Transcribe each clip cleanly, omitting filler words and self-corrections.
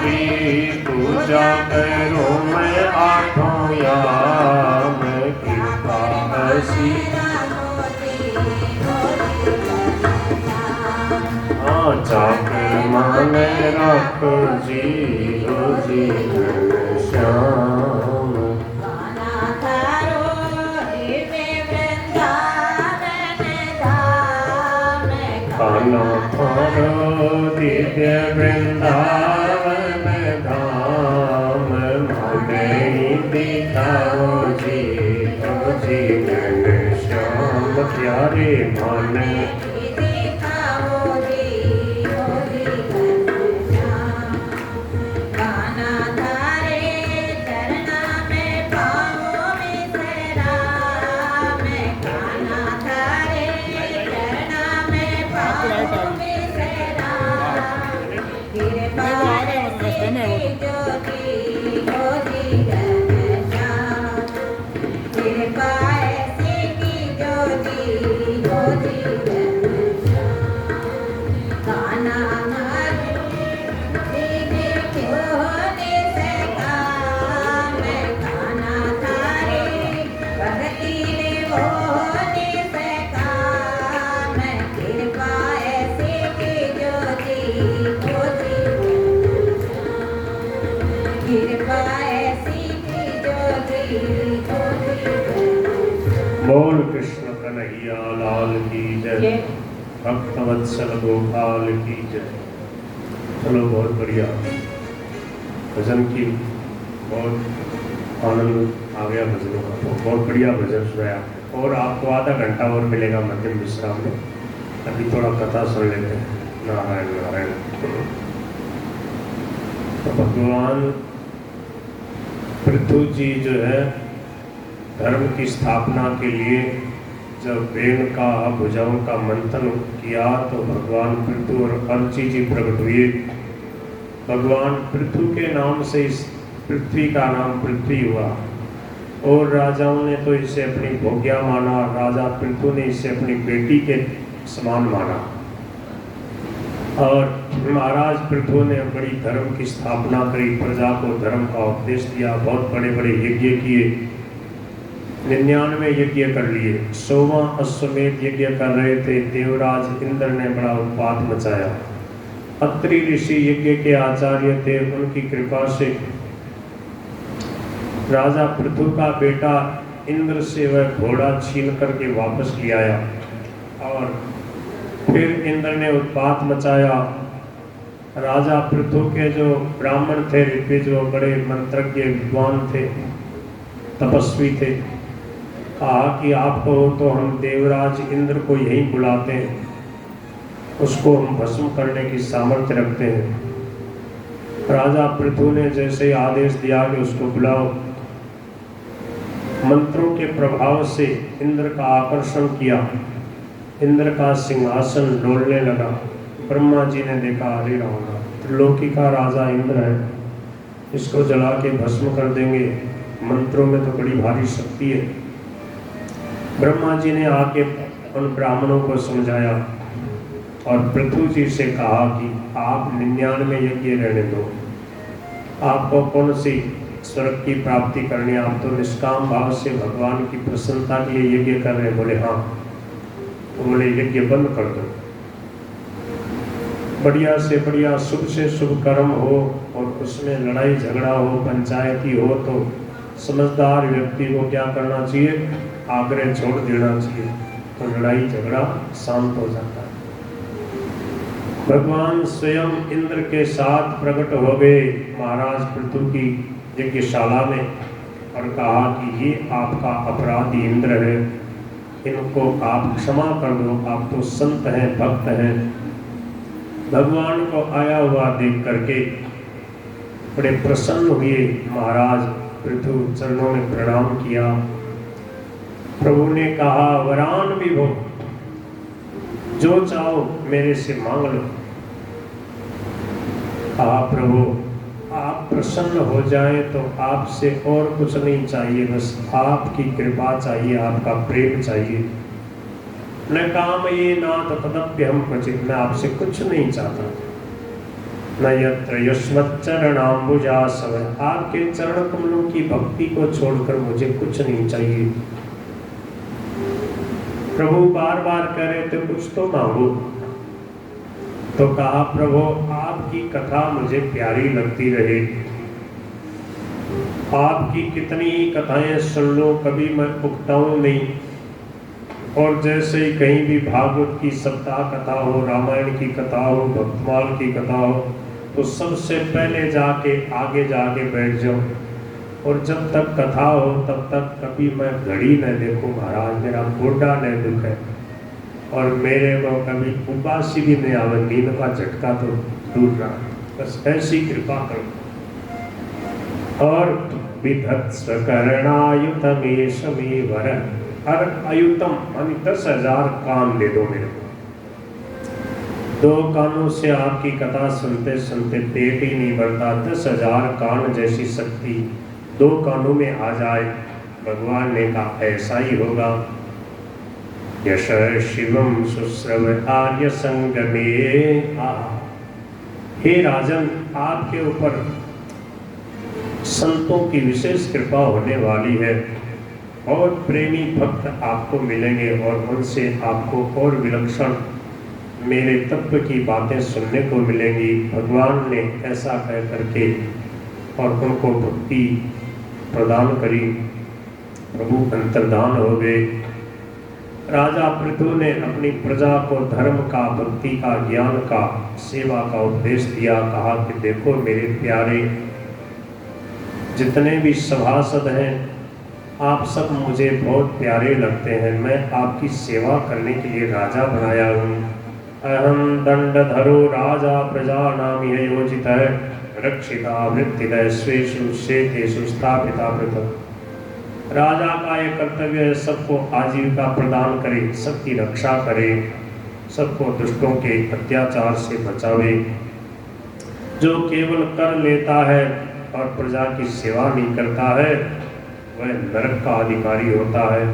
तुम्हारी पूजा करूं मैं आठों याम, कृपा ऐसी चाकर माने रख जीरो जीवन श्याम। खाना थारो दिव्य वृंदावन धाम, हमें दिखाओ जीरो जीवन श्याम। प्यारे माने बोल कृष्ण कन्हैया लाल की जय, भक्तवत्सल गोपाल की जय। चलो बहुत बढ़िया भजन की बहुत आनंद आ गया भजनों का, तो बहुत बढ़िया भजन सुनाया। और आपको आधा घंटा और मिलेगा मध्यम विश्राम में। अभी थोड़ा कथा सुन लेते हैं। नारायण नारायण। तो भगवान पृथु जी जो है धर्म की स्थापना के लिए जब वेद का भुजाओं का मंथन किया तो भगवान पृथु और अर्ची जी प्रकट हुए। भगवान पृथु के नाम से इस पृथ्वी का नाम पृथ्वी हुआ और राजाओं ने तो इसे अपनी भोग्या माना। राजा पृथु ने इसे अपनी बेटी के समान माना और महाराज पृथु ने बड़ी धर्म की स्थापना करी, प्रजा को धर्म का उपदेश दिया। बहुत बड़े बड़े यज्ञ किए, 99 यज्ञ कर लिए। 100वां अश्वमेध यज्ञ कर रहे थे, देवराज इंद्र ने बड़ा उत्पात मचाया। अत्रि ऋषि यज्ञ के आचार्य थे, उनकी कृपा से राजा पृथु का बेटा इंद्र से वह घोड़ा छीन करके वापस ले आया और फिर इंद्र ने उत्पात मचाया। राजा पृथु के जो ब्राह्मण थे, ऋत्विज, जो बड़े मंत्रज्ञ विद्वान थे, तपस्वी थे, कहा कि आप कहो तो हम देवराज इंद्र को यहीं बुलाते हैं, उसको हम भस्म करने की सामर्थ्य रखते हैं। राजा पृथु ने जैसे आदेश दिया कि उसको बुलाओ, मंत्रों के प्रभाव से इंद्र का आकर्षण किया। इंद्र का सिंहासन डोलने लगा। ब्रह्मा जी ने देखा, अरे राम, त्रिलोकी का राजा इंद्र है, इसको जला के भस्म कर देंगे, मंत्रों में तो बड़ी भारी शक्ति है। ब्रह्मा जी ने आके उन ब्राह्मणों को समझाया और पृथु जी से कहा कि आप 99 यज्ञ रहने दो, आपको कौन सी स्वर्ग की प्राप्ति करनी, आप तो निष्काम भाव से भगवान की प्रसन्नता के लिए यज्ञ कर रहे हैं। बोले हाँ, तो बोले यज्ञ बंद कर दो। बढ़िया से बढ़िया शुभ से शुभ कर्म हो और उसमें लड़ाई झगड़ा हो, पंचायती हो, तो समझदार व्यक्ति को क्या करना चाहिए, आग्रह छोड़ देना चाहिए, तो लड़ाई झगड़ा शांत हो जाता है। भगवान स्वयं इंद्र के साथ प्रकट हो गए महाराज पृथु की यज्ञशाला में और कहा कि ये आपका अपराधी इंद्र है, इनको आप क्षमा कर दो, आप तो संत हैं, भक्त हैं। भगवान को आया हुआ देख करके बड़े प्रसन्न हुए महाराज पृथु, चरणों में प्रणाम किया। प्रभु ने कहा, वरान विभो, जो चाहो मेरे से मांग लो। कहा, प्रभु आप प्रसन्न हो जाए तो आपसे और कुछ नहीं चाहिए, बस आपकी कृपा चाहिए, आपका प्रेम चाहिए। न काम ये नाथ तदप्य हम क्वचित, मैं आपसे कुछ नहीं चाहता। न यत्र युष्मच्चरणाम्बुजासव, आपके चरण कमलों की भक्ति को छोड़कर मुझे कुछ नहीं चाहिए। प्रभु बार बार कह रहे थे कुछ तो मांगो, तो कहा प्रभु आपकी कथा मुझे प्यारी लगती रहे, आपकी कितनी ही कथाएं सुन लो, कभी मैं उकताऊं नहीं। और जैसे ही कहीं भी भागवत की सप्ताह कथा हो, रामायण की कथा हो, भक्तमाल की कथा हो, तो सबसे पहले जाके आगे जाके बैठ जाओ। और जब तक कथा हो तब तक कभी मैं घड़ी न देखूं महाराज, मेरा गोडा न दुखे और मेरे को कभी उबासी भी नहीं आवे, नींद का झटका तो दूर रहा, बस ऐसी कृपा करो। और विधत्स करणायुतमेशमे वर, हर आयुतम मानी 10,000 कान दे दो मेरे को। 2 कानों से आपकी कथा सुनते सुनते पेट ही नहीं भरता, 10,000 कान जैसी शक्ति 2 कानों में आ जाए। भगवान ने कहा ऐसा ही होगा। यश शिवम सुश्रव आर्य संगमे, हे राजन आपके ऊपर संतों की विशेष कृपा होने वाली है और प्रेमी भक्त आपको मिलेंगे और उनसे आपको और विलक्षण मेरे तत्व की बातें सुनने को मिलेंगी। भगवान ने ऐसा कह करके और उनको भक्ति प्रदान करी। प्रभु अंतर्धान हो गए। राजा पृथु ने अपनी प्रजा को धर्म का, भक्ति का, ज्ञान का, सेवा का उपदेश दिया। कहा कि देखो मेरे प्यारे जितने भी सभासद हैं, आप सब मुझे बहुत प्यारे लगते हैं। मैं आपकी सेवा करने के लिए राजा बनाया हूँ। अहम दंडधरो राजा प्रजा नाम योजित है, रक्षिता वृत्तिदय स्वेषु शेतेषु स्थापिता पृथु। राजा का ये कर्तव्य है सबको आजीविका प्रदान करे, सबकी रक्षा करे, सबको दुष्टों के अत्याचार से बचावे। जो केवल कर लेता है और प्रजा की सेवा नहीं करता है वह नरक का अधिकारी होता है।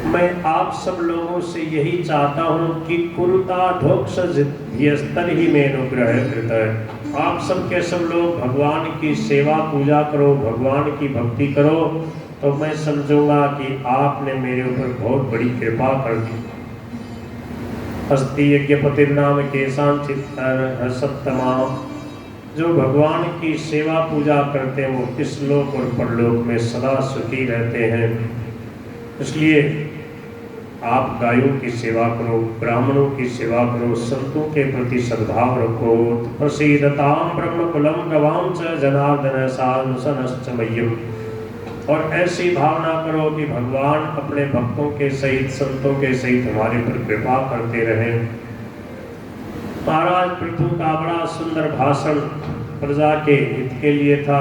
मैं आप सब लोगों से यही चाहता हूँ कि कुरुता ढोक्ष स्तर ही में अनुग्रह कृत है। आप सब के सब लोग भगवान की सेवा पूजा करो, भगवान की भक्ति करो, तो मैं समझूंगा कि आपने मेरे ऊपर बहुत बड़ी कृपा कर दी। अस्ति यज्ञपति नाम के सांचित सप्तमा, जो भगवान की सेवा पूजा करते हैं वो इस लोक और परलोक में सदा सुखी रहते हैं। इसलिए आप गायों की सेवा करो, ब्राह्मणों की सेवा करो, संतों के प्रति सद्भाव रखो। प्रसीदताम ब्रह्म कुलम गवाम च जनार्दन सानुसनश्च मह्यम। और ऐसी भावना करो कि भगवान अपने भक्तों के सहित, संतों के सहित हमारे पर कृपा करते रहें। महाराज पृथु का बड़ा सुंदर भाषण प्रजा के हित के लिए था।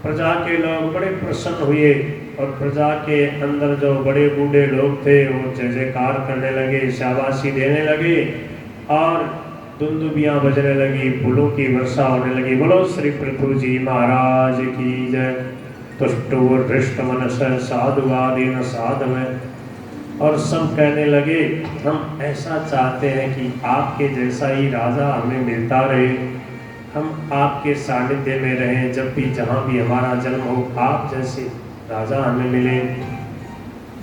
प्रजा के लोग बड़े प्रसन्न हुए और प्रजा के अंदर जो बड़े बूढ़े लोग थे वो जय जयकार करने लगे, शाबाशी देने लगे और दुंदुबियाँ बजने लगी, फूलों की वर्षा होने लगी। बोलो श्री पृथु जी महाराज की जय। तुष्टुर हृष्ट मनस साधुवादीन साधव। और सब कहने लगे हम ऐसा चाहते हैं कि आपके जैसा ही राजा हमें मिलता रहे, हम आपके सानिध्य में रहें, जब भी जहाँ भी हमारा जन्म हो आप जैसे राजा हमें मिले।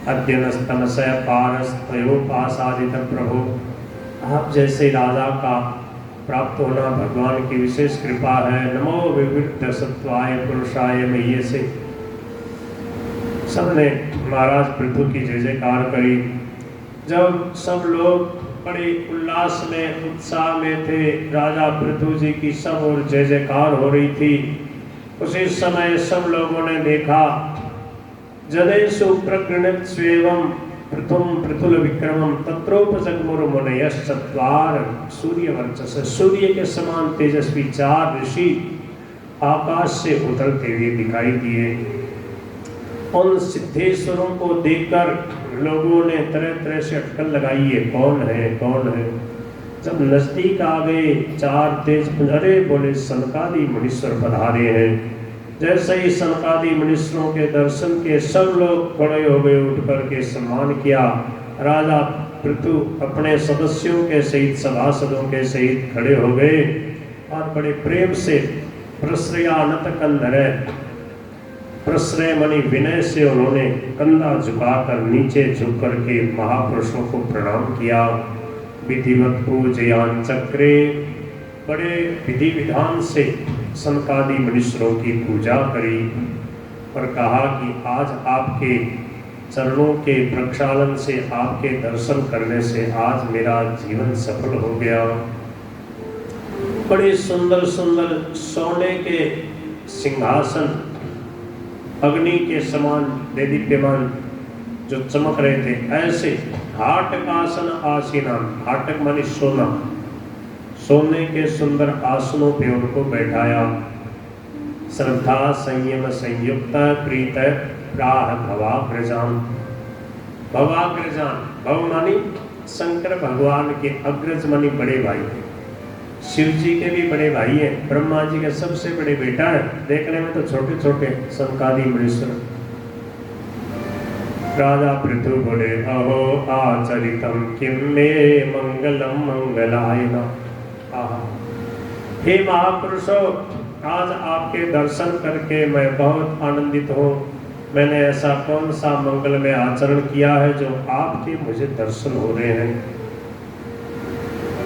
अद्यनस्तमसय पारस्तयोपासादित प्रभु, आप जैसे राजा का प्राप्त होना भगवान की विशेष कृपा है। नमो विवृद्ध सत्वाय पुरुषाय मह्य से। सबने महाराज पृथु की जय जयकार करी। जब सब लोग बड़े उल्लास में, उत्साह में थे, राजा पृथु जी की सब और जय जयकार हो रही थी, उसी समय सब लोगों ने देखा जनेषु प्रगृणत स्वेवं पृथुम पृथुल विक्रमम तत्रोपजगमुर्मुनयश्चत्वार सूर्यवर्चस। सूर्य के समान तेजस्वी 4 ऋषि आकाश से उतरते हुए दिखाई दिए। उन सिद्धेश्वरों को देखकर लोगों ने तरह तरह से अटकल लगाई है, कौन है कौन है। जब नजदीक आ गए 4 तेज, अरे बोले सनकादि मुनीश्वर पधारे हैं। जैसे ही सनकादि मुनीश्वरों के दर्शन के सब लोग खड़े हो गए, उठ करके सम्मान किया। राजा पृथु अपने सदस्यों के सहित सभासदों के सहित खड़े हो गए और बड़े प्रेम से प्रश्रयानत कंधरे प्रश्रय मणि विनय से उन्होंने कंधा झुकाकर नीचे झुक करके महापुरुषों को प्रणाम किया। विधिवत पूजयान चक्रे, बड़े विधि विधान से सनकादि मनीषरों की पूजा करी और कहा कि आज आपके चरणों के प्रक्षालन से, आपके दर्शन करने से आज मेरा जीवन सफल हो गया। बड़े सुंदर सुंदर सोने के सिंहासन अग्नि के समान देदीप्यमान जो चमक रहे थे, ऐसे हाटकासन आसीना, हाटक मानी सोना, सोने के सुंदर आसनों पे उनको बैठाया। श्रद्धा संयम संयुक्त प्रीत प्राह भवाग्रजान, भवाग्रजान, भव मानी शंकर भगवान के, अग्रज मानी बड़े भाई, शिव जी के भी बड़े भाई हैं, ब्रह्मा जी के सबसे बड़े बेटा है, देखने में तो छोटे छोटे सनकादि मनीषर। राजा पृथु बोले अहो आचरितम किम मे मंगलम मंगलायना। हे महापुरुषों, आज आपके दर्शन करके मैं बहुत आनंदित हूँ। मैंने ऐसा कौन सा मंगल में आचरण किया है जो आपके मुझे दर्शन हो रहे हैं,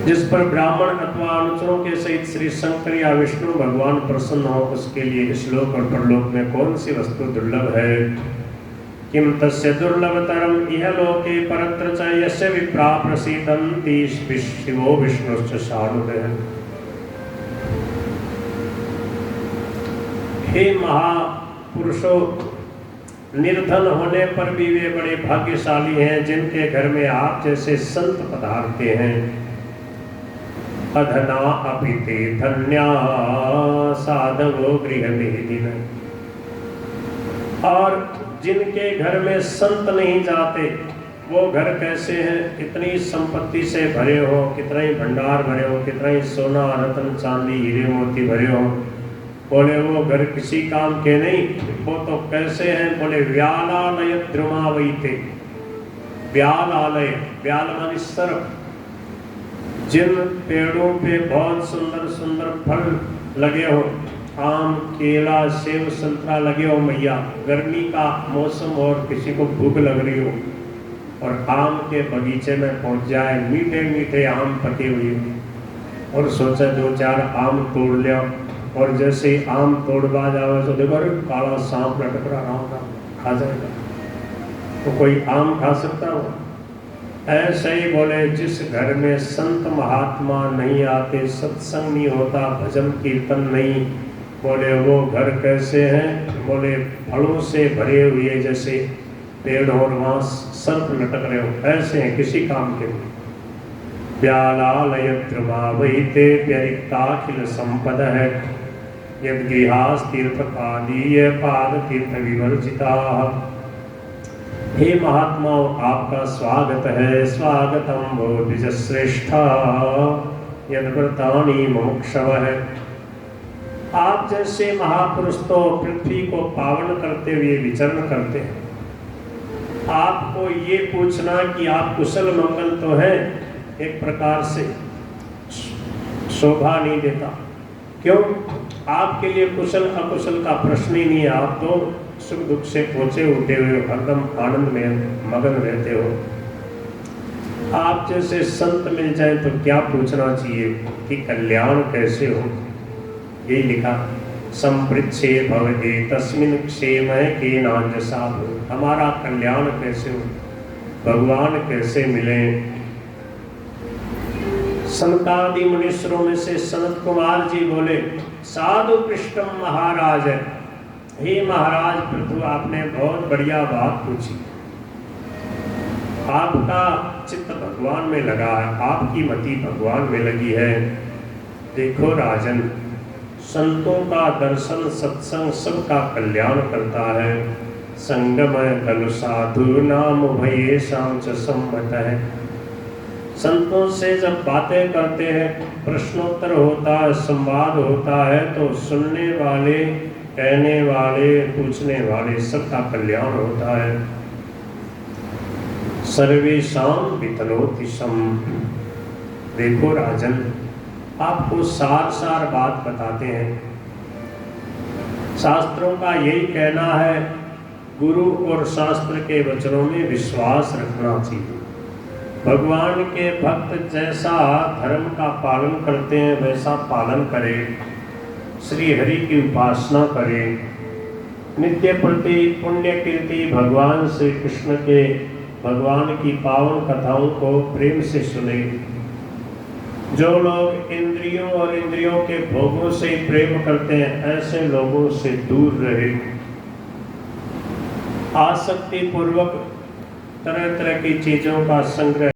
जिस पर ब्राह्मण अथवा अनुचरों के सहित श्री शंकर या विष्णु भगवान प्रसन्न हो, उसके लिए इस लोक और परलोक में कौन सी वस्तु दुर्लभ है। किम तस्य दुर्लभतरम इह लोके परत्र च यस्य विप्रा प्रसीदन्ति शिवो विष्णुश्च शानुदयः। हे महापुरुषों, निर्धन होने पर भी वे बड़े भाग्यशाली हैं जिनके घर में आप जैसे संत पधारते हैं। अधना अपिते धन्या साधवो गृहमेदिन, और जिनके घर में संत नहीं जाते वो घर कैसे हैं। कितनी संपत्ति से भरे हो, कितना ही भंडार भरे हो, कितना ही सोना रत्न चांदी हीरे मोती भरे हो, बोले वो घर किसी काम के नहीं। वो तो कैसे हैं, बोले व्यालालय द्रुमावैते, व्यालालय, व्याल मानी सर्प, जिन पेड़ों पे बहुत सुंदर सुंदर फल लगे हो, आम केला सेब संतरा लगे हो मैया, गर्मी का मौसम और किसी को भूख लग रही हो और आम के बगीचे में पहुंच जाए, मीठे मीठे आम पके हुए और सोचा दो चार आम तोड़ लिया, और जैसे ही आम तोड़वा जाओ तो देखो अरे काला सांप लटक रहा होगा, खा जाएगा। तो कोई आम खा सकता हो? ऐसे ही बोले जिस घर में संत महात्मा नहीं आते, सत्संग नहीं होता, भजन कीर्तन नहीं, बोले वो घर कैसे हैं। बोले फलों से भरे हुए जैसे पेड़ और वहाँ सर्प लटक रहे हो, ऐसे हैं, किसी काम के नहीं। व्यालालय द्रुमावैते व्यरिक्ताखिल संपद है, यद गृहास तीर्थ पादीय पाद तीर्थ विवर्जिता। हे महात्माओं, आपका स्वागत है, स्वागतम वो द्विजश्रेष्ठा यद व्रतानि मुमुक्षव है। आप जैसे महापुरुष तो पृथ्वी को पावन करते हुए विचरण करते हैं। आपको ये पूछना कि आप कुशल मंगल तो है, एक प्रकार से शोभा नहीं देता। क्यों? आपके लिए कुशल अकुशल का प्रश्न ही नहीं है। आप तो सुख दुख से पहुंचे उठे हुए हरदम आनंद में मगन रहते हो। आप जैसे संत मिल जाए तो क्या पूछना चाहिए कि कल्याण कैसे हो। यही लिखा संपृच्छे भवते तस्मिन् क्षेम के नान्य साधु, हमारा कल्याण कैसे हो, भगवान कैसे मिले। सनकादि मुनीश्वरों में से सनत कुमार जी बोले साधु पृष्ठम महाराज, हे महाराज पृथु, आपने बहुत बढ़िया बात पूछी। आपका चित्त भगवान में लगा है, आपकी मति भगवान में लगी है। देखो राजन, संतों का दर्शन सत्संग सबका कल्याण करता है। संगमय खलु साधु नाम भये शाम च सम्मत है। संतों से जब बातें करते हैं, प्रश्नोत्तर होता है, संवाद होता है, तो सुनने वाले, कहने वाले, पूछने वाले सबका कल्याण होता है। सर्वेशां वितनोति सम। देखो राजन, आपको सार सार बात बताते हैं। शास्त्रों का यही कहना है, गुरु और शास्त्र के वचनों में विश्वास रखना चाहिए। भगवान के भक्त जैसा धर्म का पालन करते हैं वैसा पालन करें, श्री हरि की उपासना करें, नित्य प्रति पुण्य कीर्ति भगवान श्री कृष्ण के भगवान की पावन कथाओं को प्रेम से सुने। जो लोग इंद्रियों और इंद्रियों के भोगों से प्रेम करते हैं ऐसे लोगों से दूर रहे। आसक्ति पूर्वक तरह तरह की चीजों का संग्रह